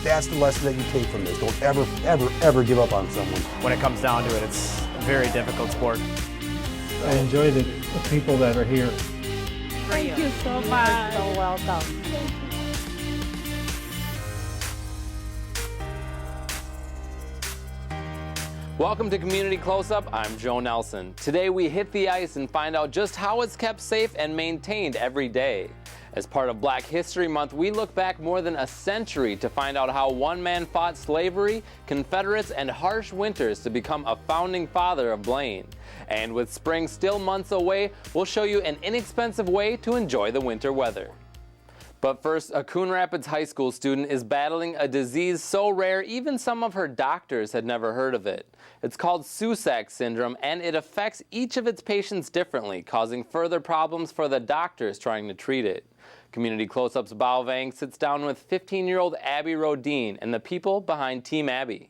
That's the lesson that you take from this. Don't ever, ever, ever give up on someone. When it comes down to it, it's a very difficult sport. I enjoy the people that are here. Thank you so much. You're so welcome. Welcome to Community Closeup. I'm Joe Nelson. Today we hit the ice and find out just how it's kept safe and maintained every day. As part of Black History Month, we look back more than a century to find out how one man fought slavery, Confederates, and harsh winters to become a founding father of Blaine. And with spring still months away, we'll show you an inexpensive way to enjoy the winter weather. But first, a Coon Rapids high school student is battling a disease so rare even some of her doctors had never heard of it. It's called Susac syndrome, and it affects each of its patients differently, causing further problems for the doctors trying to treat it. Community Closeup's Bao Vang sits down with 15-year-old Abby Rodine and the people behind Team Abby.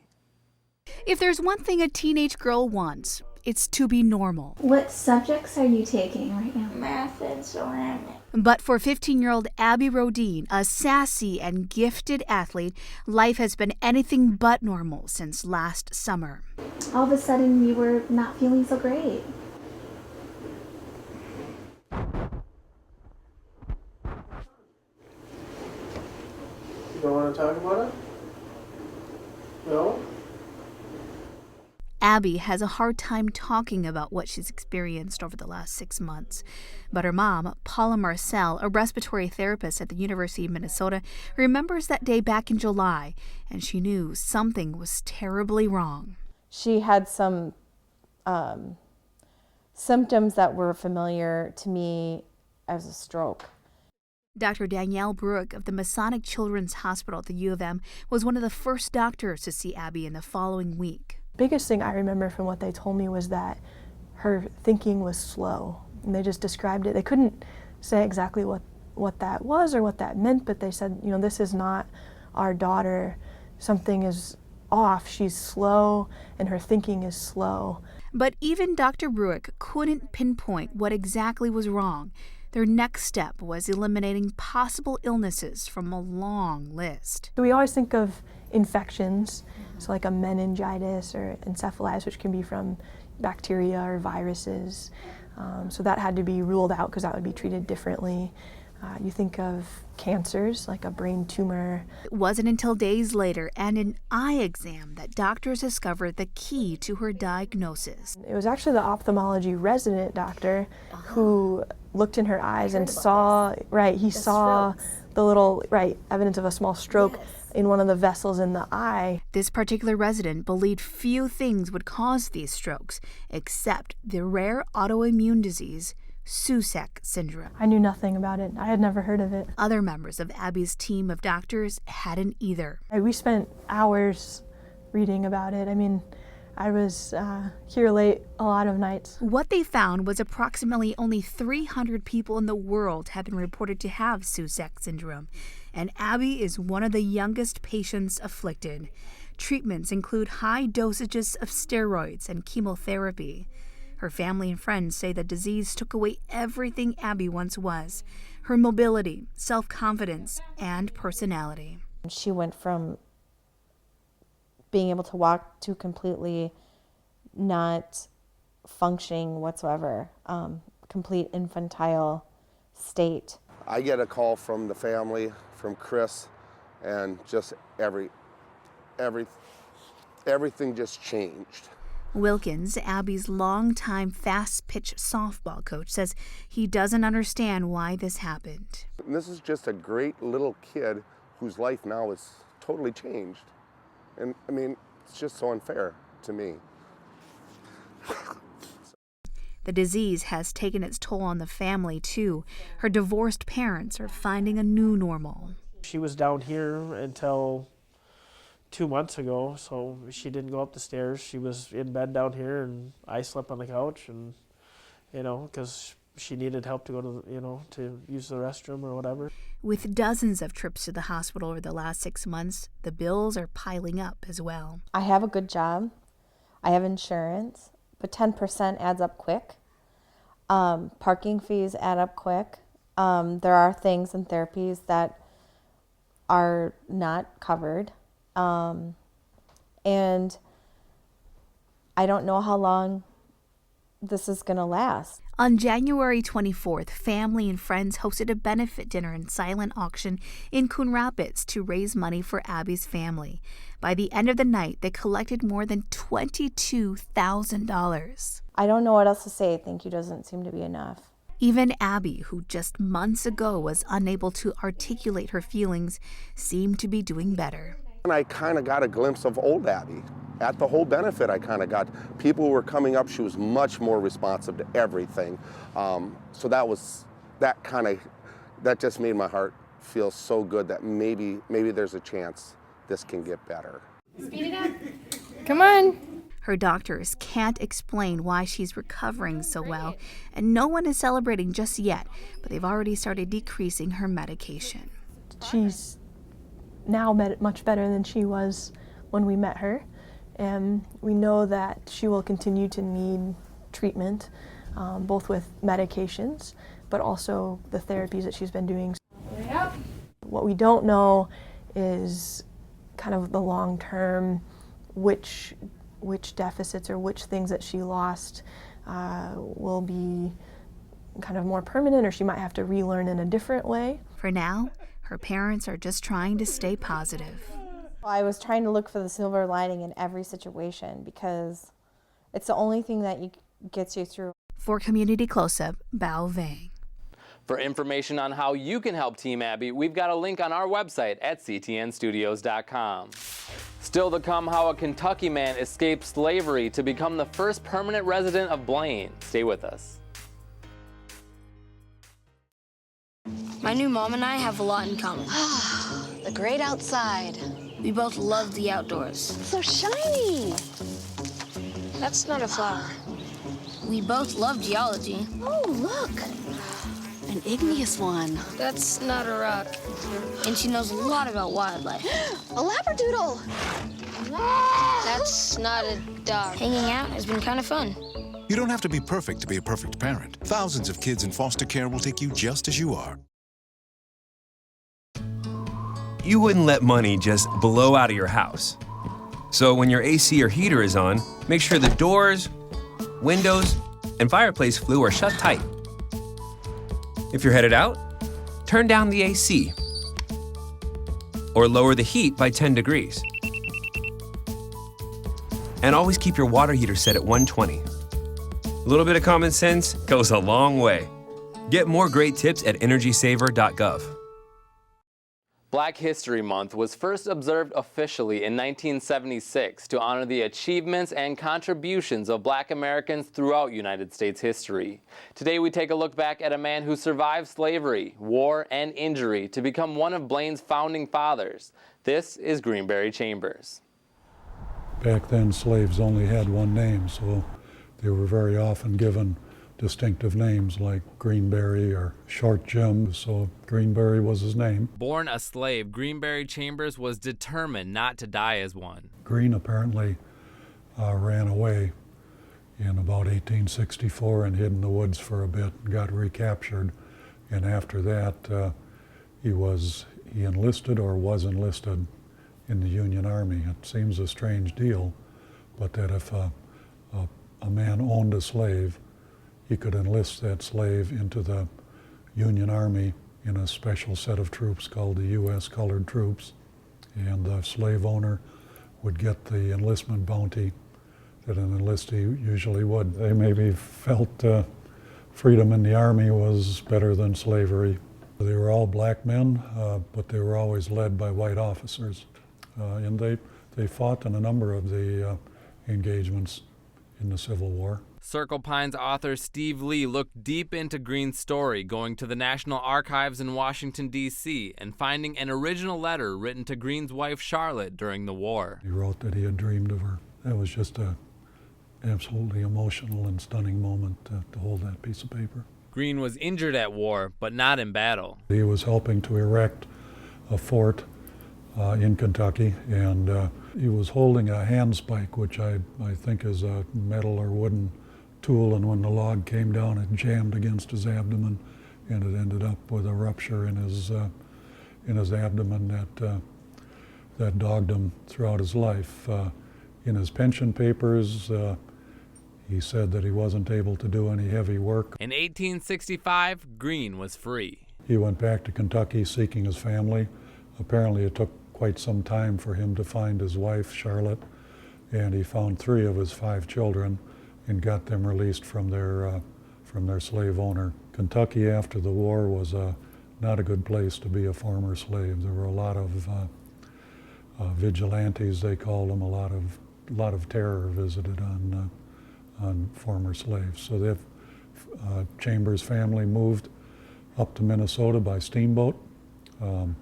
If there's one thing a teenage girl wants, it's to be normal. What subjects are you taking right now? Math and ceramics. But for 15-year-old Abby Rodine, a sassy and gifted athlete, life has been anything but normal since last summer. All of a sudden, you were not feeling so great. You don't want to talk about it? No? Abby has a hard time talking about what she's experienced over the last 6 months. But her mom, Paula Marcel, a respiratory therapist at the University of Minnesota, remembers that day back in July, and she knew something was terribly wrong. She had some symptoms that were familiar to me as a stroke. Dr. Danielle Bruick of the Masonic Children's Hospital at the U of M was one of the first doctors to see Abby in the following week. Biggest thing I remember from what they told me was that her thinking was slow, and they just described it. They couldn't say exactly what that was or what that meant, but they said, you know, this is not our daughter. Something is off. She's slow, and her thinking is slow. But even Dr. Bruick couldn't pinpoint what exactly was wrong. Their next step was eliminating possible illnesses from a long list. So we always think of infections, so like a meningitis or encephalitis, which can be from bacteria or viruses. So that had to be ruled out because that would be treated differently. You think of cancers, like a brain tumor. It wasn't until days later and an eye exam that doctors discovered the key to her diagnosis. It was actually the ophthalmology resident doctor who looked in her eyes and saw, he saw the little, evidence of a small stroke in one of the vessels in the eye. This particular resident believed few things would cause these strokes, except the rare autoimmune disease, Susac syndrome. I knew nothing about it. I had never heard of it. Other members of Abby's team of doctors hadn't either. We spent hours reading about it. I mean, I was here late a lot of nights. What they found was approximately only 300 people in the world have been reported to have Susac syndrome, and Abby is one of the youngest patients afflicted. Treatments include high dosages of steroids and chemotherapy. Her family and friends say the disease took away everything Abby once was, her mobility, self-confidence, and personality. She went from being able to walk to completely not functioning whatsoever, complete infantile state. I get a call from the family, from Chris, and just everything just changed. Wilkins, Abby's longtime fast-pitch softball coach, says he doesn't understand why this happened. And this is just a great little kid whose life now is totally changed. And I mean, it's just so unfair to me. The disease has taken its toll on the family, too. Her divorced parents are finding a new normal. She was down here until 2 months ago, so she didn't go up the stairs. She was in bed down here, and I slept on the couch, and, because she needed help to go to, to use the restroom or whatever. With dozens of trips to the hospital over the last 6 months, the bills are piling up as well. I have a good job. I have insurance, but 10% adds up quick. Parking fees add up quick. There are things and therapies that are not covered. And I don't know how long this is going to last. On January 24th, family and friends hosted a benefit dinner and silent auction in Coon Rapids to raise money for Abby's family. By the end of the night, they collected more than $22,000. I don't know what else to say. Thank you doesn't seem to be enough. Even Abby, who just months ago was unable to articulate her feelings, seemed to be doing better. And I kind of got a glimpse of old Abby. At the whole benefit, I kind of got people were coming up. She was much more responsive to everything. So that just made my heart feel so good that maybe there's a chance this can get better. Speed it up. Come on. Her doctors can't explain why she's recovering so well, and no one is celebrating just yet, but they've already started decreasing her medication. She's now much better than she was when we met her, and we know that she will continue to need treatment, both with medications, but also the therapies that she's been doing. Yep. What we don't know is kind of the long-term, which deficits or which things that she lost will be kind of more permanent, or she might have to relearn in a different way. For now, her parents are just trying to stay positive. I was trying to look for the silver lining in every situation because it's the only thing that gets you through. For Community Closeup, Bao Vang. For information on how you can help Team Abby, we've got a link on our website at ctnstudios.com. Still to come, how a Kentucky man escaped slavery to become the first permanent resident of Blaine. Stay with us. My new mom and I have a lot in common. The great outside. We both love the outdoors. So shiny. That's not a flower. We both love geology. Oh, look. An igneous one. That's not a rock. And she knows a lot about wildlife. A labradoodle. That's not a dog. Hanging out has been kind of fun. You don't have to be perfect to be a perfect parent. Thousands of kids in foster care will take you just as you are. You wouldn't let money just blow out of your house. So when your AC or heater is on, make sure the doors, windows, and fireplace flue are shut tight. If you're headed out, turn down the AC or lower the heat by 10 degrees. And always keep your water heater set at 120. A little bit of common sense goes a long way. Get more great tips at energysaver.gov. Black History Month was first observed officially in 1976 to honor the achievements and contributions of Black Americans throughout United States history. Today we take a look back at a man who survived slavery, war, and injury to become one of Blaine's founding fathers. This is Greenberry Chambers. Back then slaves only had one name, so they were very often given distinctive names like Greenberry or Short Jim, so Greenberry was his name. Born a slave, Greenberry Chambers was determined not to die as one. Green apparently ran away in about 1864 and hid in the woods for a bit and got recaptured. And after that, he enlisted or was enlisted in the Union Army. It seems a strange deal, but that if a man owned a slave, he could enlist that slave into the Union Army in a special set of troops called the U.S. Colored Troops. And the slave owner would get the enlistment bounty that an enlistee usually would. They maybe felt freedom in the Army was better than slavery. They were all black men, but they were always led by white officers. And they fought in a number of the engagements in the Civil War. Circle Pines author Steve Lee looked deep into Green's story, going to the National Archives in Washington, D.C., and finding an original letter written to Green's wife, Charlotte, during the war. He wrote that he had dreamed of her. That was just an absolutely emotional and stunning moment to hold that piece of paper. Green was injured at war, but not in battle. He was helping to erect a fort in Kentucky, and he was holding a handspike, which I think is a metal or wooden tool, and when the log came down, it jammed against his abdomen, and it ended up with a rupture in his abdomen that dogged him throughout his life. In his pension papers, he said that he wasn't able to do any heavy work. In 1865, Green was free. He went back to Kentucky seeking his family. Apparently it took quite some time for him to find his wife, Charlotte, and he found 3 of his 5 children and got them released from their slave owner. Kentucky after the war was not a good place to be a former slave. There were a lot of vigilantes, they called them, a lot of terror visited on former slaves. So the Chambers family moved up to Minnesota by steamboat and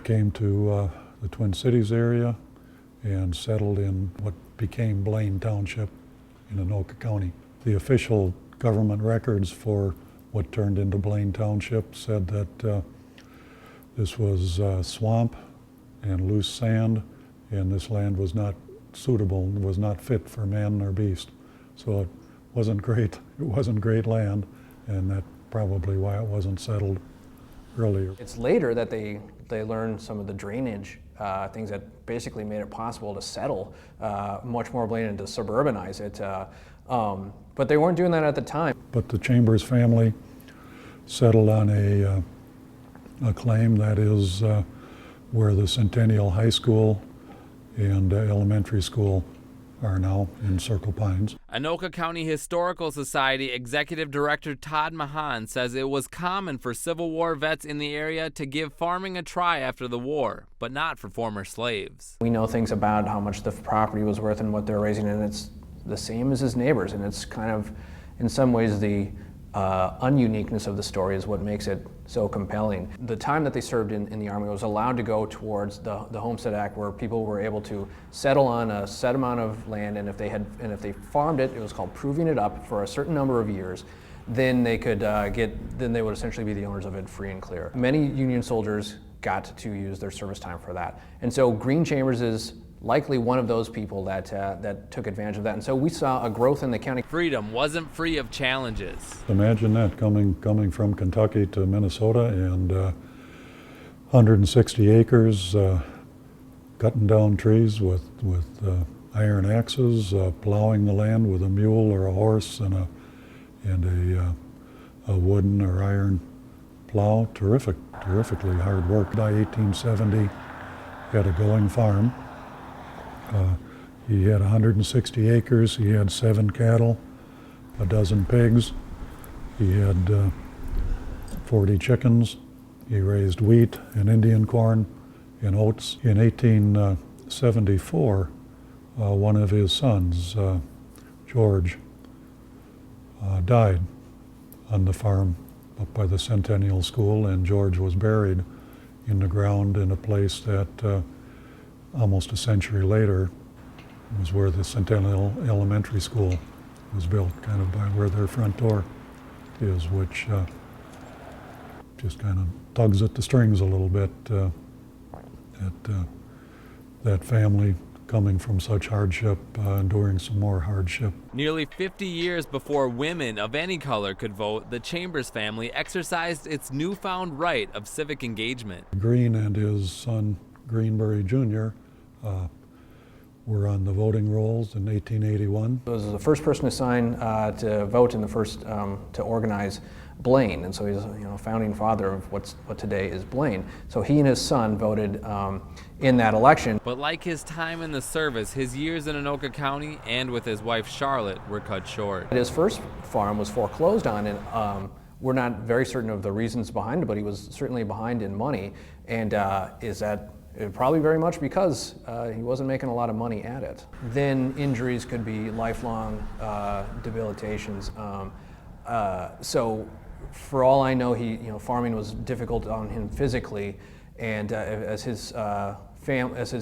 came to the Twin Cities area and settled in what became Blaine Township in Anoka County. The official government records for what turned into Blaine Township said that this was swamp and loose sand, and this land was not suitable, was not fit for man or beast. So it wasn't great. It wasn't great land, and that's probably why it wasn't settled earlier. It's later that they learned some of the drainage things that basically made it possible to settle much more Blaine and to suburbanize it. But they weren't doing that at the time. But the Chambers family settled on a claim that is where the Centennial High School and elementary school are now in Circle Pines. Anoka County Historical Society Executive Director Todd Mahan says it was common for Civil War vets in the area to give farming a try after the war, but not for former slaves. We know things about how much the property was worth and what they're raising, and it's the same as his neighbors, and it's kind of, in some ways, the ununiqueness of the story is what makes it so compelling. The time that they served in the Army was allowed to go towards the Homestead Act, where people were able to settle on a set amount of land, and if they farmed it, it was called proving it up for a certain number of years, then they could then they would essentially be the owners of it free and clear. Many Union soldiers got to use their service time for that. And so Green Chambers is likely one of those people that took advantage of that. And so we saw a growth in the county. Freedom wasn't free of challenges. Imagine that, coming from Kentucky to Minnesota, and 160 acres, cutting down trees with iron axes, plowing the land with a mule or a horse and a wooden or iron plow. Terrifically hard work. By 1870, he had a going farm. He had 160 acres, he had 7 cattle, a dozen pigs, he had 40 chickens, he raised wheat and Indian corn and oats. In 1874, one of his sons, George, died on the farm up by the Centennial School, and George was buried in the ground in a place that almost a century later was where the Centennial Elementary School was built, kind of by where their front door is, which just kind of tugs at the strings a little bit. That family coming from such hardship, enduring some more hardship. Nearly 50 years before women of any color could vote, the Chambers family exercised its newfound right of civic engagement. Green and his son, Greenberry Jr., were on the voting rolls in 1881. He was the first person to sign to vote and the first to organize Blaine, and so he's a founding father of what today is Blaine. So he and his son voted in that election. But like his time in the service, his years in Anoka County and with his wife Charlotte were cut short. His first farm was foreclosed on, and we're not very certain of the reasons behind it, but he was certainly behind in money, and probably very much because he wasn't making a lot of money at it. Then injuries could be lifelong debilitations. So for all I know, farming was difficult on him physically, and as his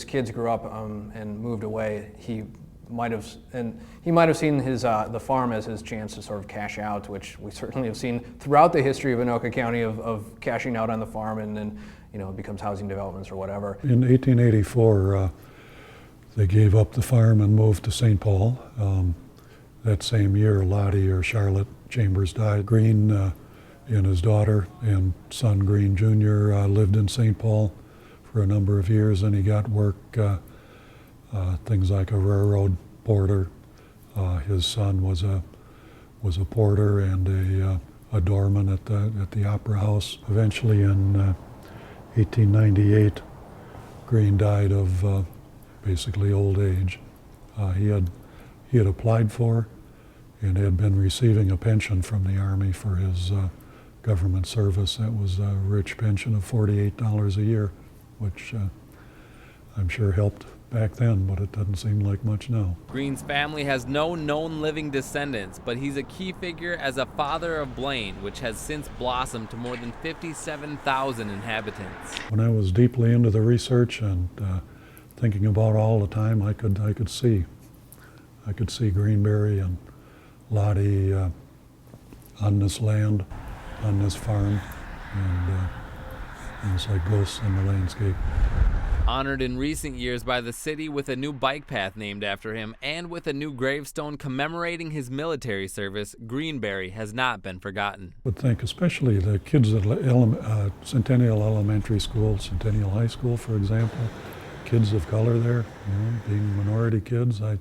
kids grew up and moved away, he might have seen the farm as his chance to sort of cash out, which we certainly have seen throughout the history of Anoka County of cashing out on the farm, and then it becomes housing developments or whatever. In 1884, they gave up the farm and moved to St. Paul. That same year, Lottie or Charlotte Chambers died. Green and his daughter and son Green Jr. Lived in St. Paul for for a number of years, and he got work, things like a railroad porter. His son was a porter and a doorman at the Opera House. Eventually, in 1898, Green died of basically old age. He had applied for and had been receiving a pension from the Army for his government service. That was a rich pension of $48 a year, which I'm sure helped back then, but it doesn't seem like much now. Green's family has no known living descendants, but he's a key figure as a father of Blaine, which has since blossomed to more than 57,000 inhabitants. When I was deeply into the research and thinking about all the time, I could see Greenberry and Lottie on this land, on this farm, and it was like ghosts in the landscape. Honored in recent years by the city with a new bike path named after him and with a new gravestone commemorating his military service, Greenberry has not been forgotten. I would think especially the kids at Centennial Elementary School, Centennial High School, for example, kids of color there, being minority kids, I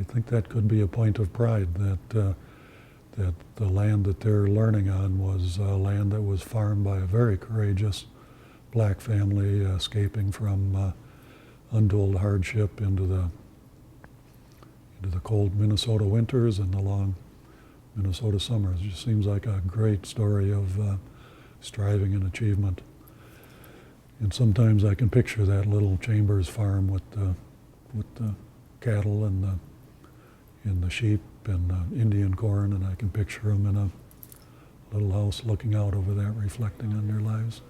think that could be a point of pride that the land that they're learning on was land that was farmed by a very courageous black family escaping from untold hardship into the cold Minnesota winters and the long Minnesota summers. It just seems like a great story of striving and achievement. And sometimes I can picture that little Chambers farm with the cattle and the sheep and the Indian corn, and I can picture them in a little house looking out over that, reflecting on their lives.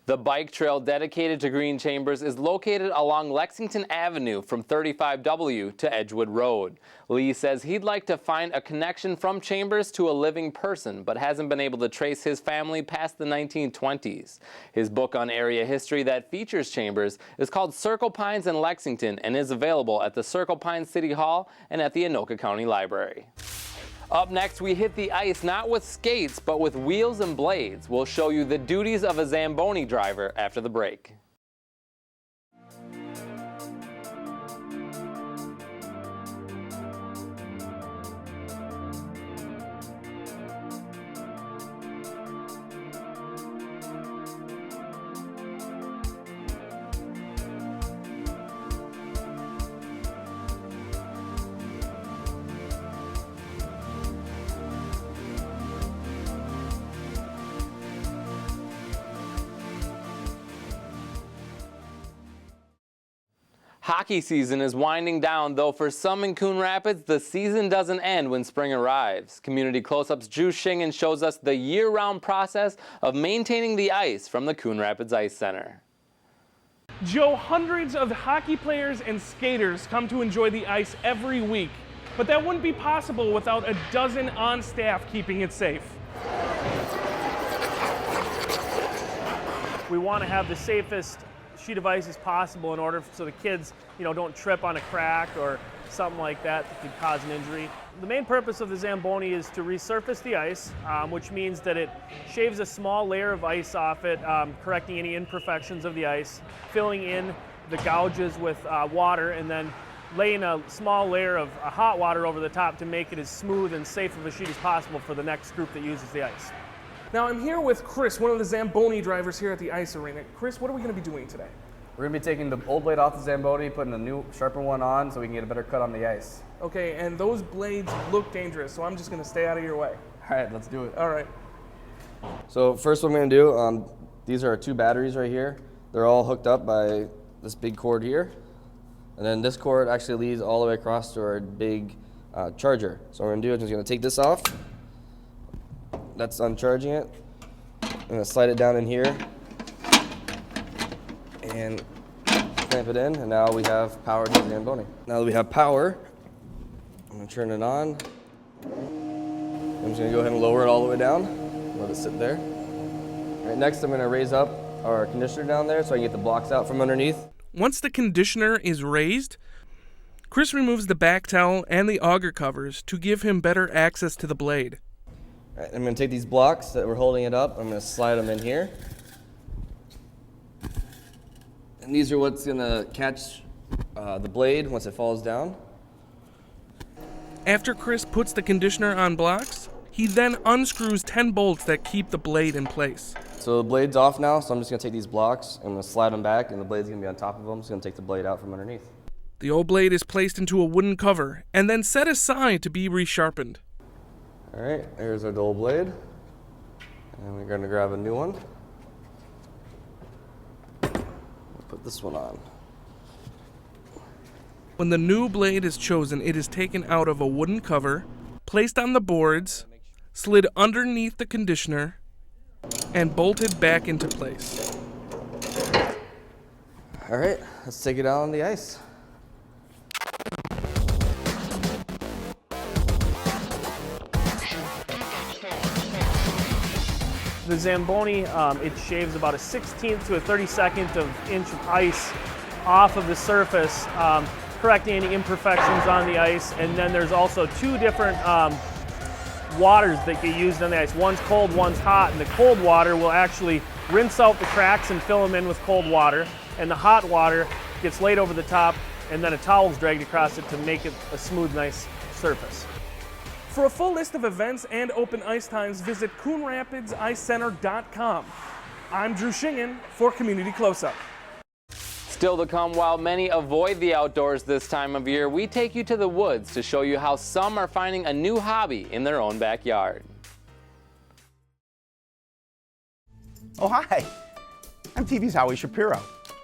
The bike trail dedicated to Green Chambers is located along Lexington Avenue from 35W to Edgewood Road. Lee says he'd like to find a connection from Chambers to a living person, but hasn't been able to trace his family past the 1920s. His book on area history that features Chambers is called Circle Pines in Lexington and is available at the Circle Pines City Hall and at the Anoka County Library. Up next, we hit the ice not with skates, but with wheels and blades. We'll show you the duties of a Zamboni driver after the break. Hockey season is winding down, though for some in Coon Rapids, the season doesn't end when spring arrives. Community Closeup's Drew Shingen shows us the year-round process of maintaining the ice from the Coon Rapids Ice Center. Joe, hundreds of hockey players and skaters come to enjoy the ice every week, but that wouldn't be possible without a dozen on staff keeping it safe. We want to have the safest sheet of ice as possible in order so the kids, don't trip on a crack or something like that could cause an injury. The main purpose of the Zamboni is to resurface the ice, which means that it shaves a small layer of ice off it, correcting any imperfections of the ice, filling in the gouges with water, and then laying a small layer of hot water over the top to make it as smooth and safe of a sheet as possible for the next group that uses the ice. Now I'm here with Chris, one of the Zamboni drivers here at the ice arena. Chris, what are we going to be doing today? We're going to be taking the old blade off the Zamboni, putting a new sharper one on so we can get a better cut on the ice. Okay, and those blades look dangerous, so I'm just going to stay out of your way. All right, let's do it. All right. So first what I'm going to do, these are our two batteries right here. They're all hooked up by this big cord here. And then this cord actually leads all the way across to our big charger. So what I'm going to do is I'm just going to take this off. That's uncharging it. I'm going to slide it down in here and clamp it in, and now we have power to the Zamboni. Now that we have power, I'm going to turn it on. I'm just going to go ahead and lower it all the way down, let it sit there. All right, next I'm going to raise up our conditioner down there so I can get the blocks out from underneath. Once the conditioner is raised, Chris removes the back towel and the auger covers to give him better access to the blade. All right, I'm going to take these blocks that we're holding it up, I'm going to slide them in here. And these are what's gonna catch the blade once it falls down. After Chris puts the conditioner on blocks, he then unscrews 10 bolts that keep the blade in place. So the blade's off now, so I'm just gonna take these blocks, I'm gonna slide them back, and the blade's gonna be on top of them. It's gonna take the blade out from underneath. The old blade is placed into a wooden cover and then set aside to be resharpened. All right, here's our dull blade. And we're gonna grab a new one. Put this one on. When the new blade is chosen, it is taken out of a wooden cover, placed on the boards, slid underneath the conditioner, and bolted back into place. All right, let's take it out on the ice. The Zamboni, it shaves about a 1/16 to a 32nd of inch of ice off of the surface, correcting any imperfections on the ice. And then there's also two different waters that get used on the ice. One's cold, one's hot, and the cold water will actually rinse out the cracks and fill them in with cold water. And the hot water gets laid over the top, and then a towel's dragged across it to make it a smooth, nice surface. For a full list of events and open ice times, visit CoonRapidsIceCenter.com. I'm Drew Shingen for Community Closeup. Still to come, while many avoid the outdoors this time of year, we take you to the woods to show you how some are finding a new hobby in their own backyard. Oh, hi. I'm TV's Howie Shapiro.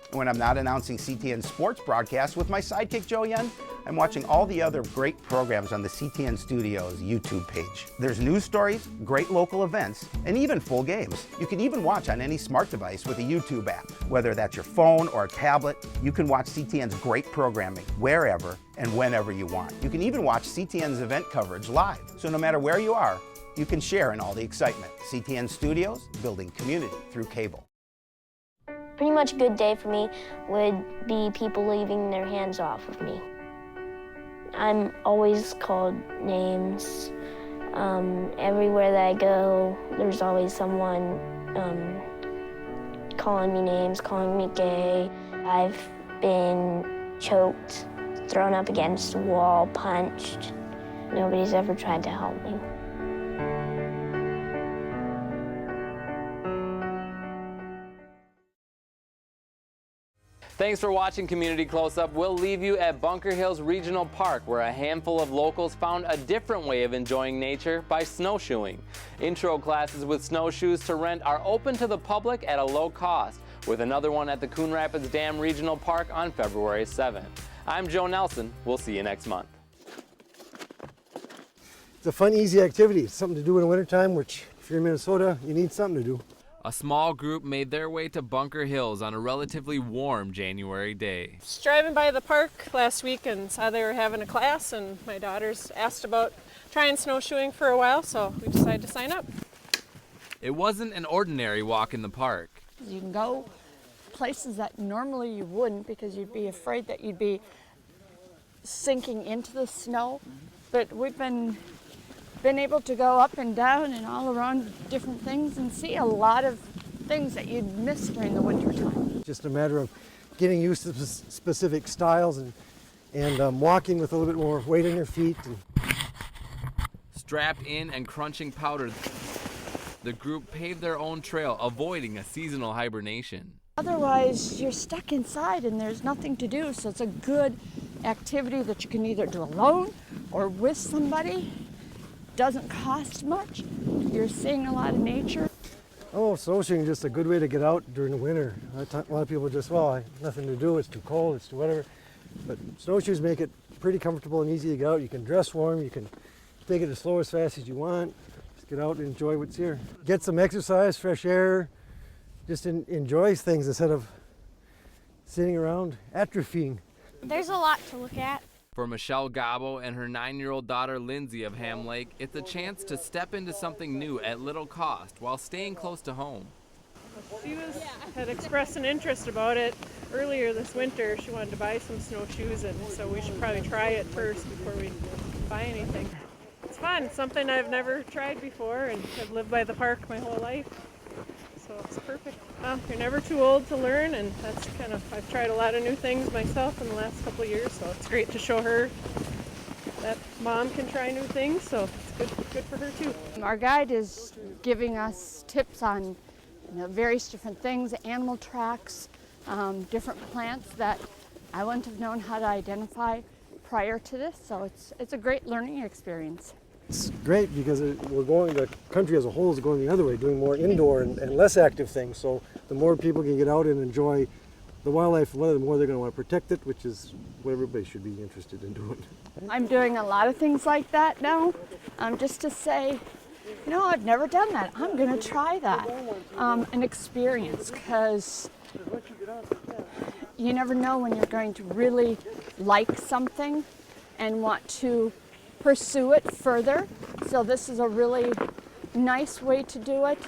And when I'm not announcing CTN sports broadcasts with my sidekick Joe Yen, I'm watching all the other great programs on the CTN Studios YouTube page. There's news stories, great local events, and even full games. You can even watch on any smart device with a YouTube app. Whether that's your phone or a tablet, you can watch CTN's great programming wherever and whenever you want. You can even watch CTN's event coverage live. So no matter where you are, you can share in all the excitement. CTN Studios, building community through cable. Pretty much a good day for me would be people leaving their hands off of me. I'm always called names. Everywhere that I go, there's always someone calling me names, calling me gay. I've been choked, thrown up against a wall, punched. Nobody's ever tried to help me. Thanks for watching Community Close-Up. We'll leave you at Bunker Hills Regional Park, where a handful of locals found a different way of enjoying nature by snowshoeing. Intro classes with snowshoes to rent are open to the public at a low cost, with another one at the Coon Rapids Dam Regional Park on February 7th. I'm Joe Nelson. We'll see you next month. It's a fun, easy activity. It's something to do in the wintertime, which if you're in Minnesota, you need something to do. A small group made their way to Bunker Hills on a relatively warm January day. Just driving by the park last week and saw they were having a class, and my daughters asked about trying snowshoeing for a while, so we decided to sign up. It wasn't an ordinary walk in the park. You can go places that normally you wouldn't because you'd be afraid that you'd be sinking into the snow, but we've been able to go up and down and all around different things and see a lot of things that you'd miss during the winter time. Just a matter of getting used to specific styles and walking with a little bit more weight on your feet. Strapped in and crunching powder, the group paved their own trail, avoiding a seasonal hibernation. Otherwise, you're stuck inside and there's nothing to do, so it's a good activity that you can either do alone or with somebody. Doesn't cost much. You're seeing a lot of nature. Oh, snowshoeing is just a good way to get out during the winter. A lot of people just, well, I have nothing to do, it's too cold, it's too whatever. But snowshoes make it pretty comfortable and easy to get out. You can dress warm, you can take it as slow as fast as you want. Just get out and enjoy what's here. Get some exercise, fresh air, just enjoy things instead of sitting around atrophying. There's a lot to look at. For Michelle Gabo and her 9-year-old daughter Lindsay of Ham Lake, it's a chance to step into something new at little cost while staying close to home. She had expressed an interest about it earlier this winter. She wanted to buy some snowshoes, and so we should probably try it first before we buy anything. It's fun, something I've never tried before, and I've lived by the park my whole life. So it's perfect. Well, you're never too old to learn, and that's kind of, I've tried a lot of new things myself in the last couple of years, so it's great to show her that mom can try new things, so it's good for her too. Our guide is giving us tips on various different things, animal tracks, different plants that I wouldn't have known how to identify prior to this, so it's a great learning experience. It's great because the country as a whole is going the other way, doing more indoor and less active things. So the more people can get out and enjoy the wildlife, the more they're going to want to protect it, which is what everybody should be interested in doing. I'm doing a lot of things like that now, just to say, I've never done that. I'm going to try that. An experience, because you never know when you're going to really like something and want to pursue it further. So this is a really nice way to do it.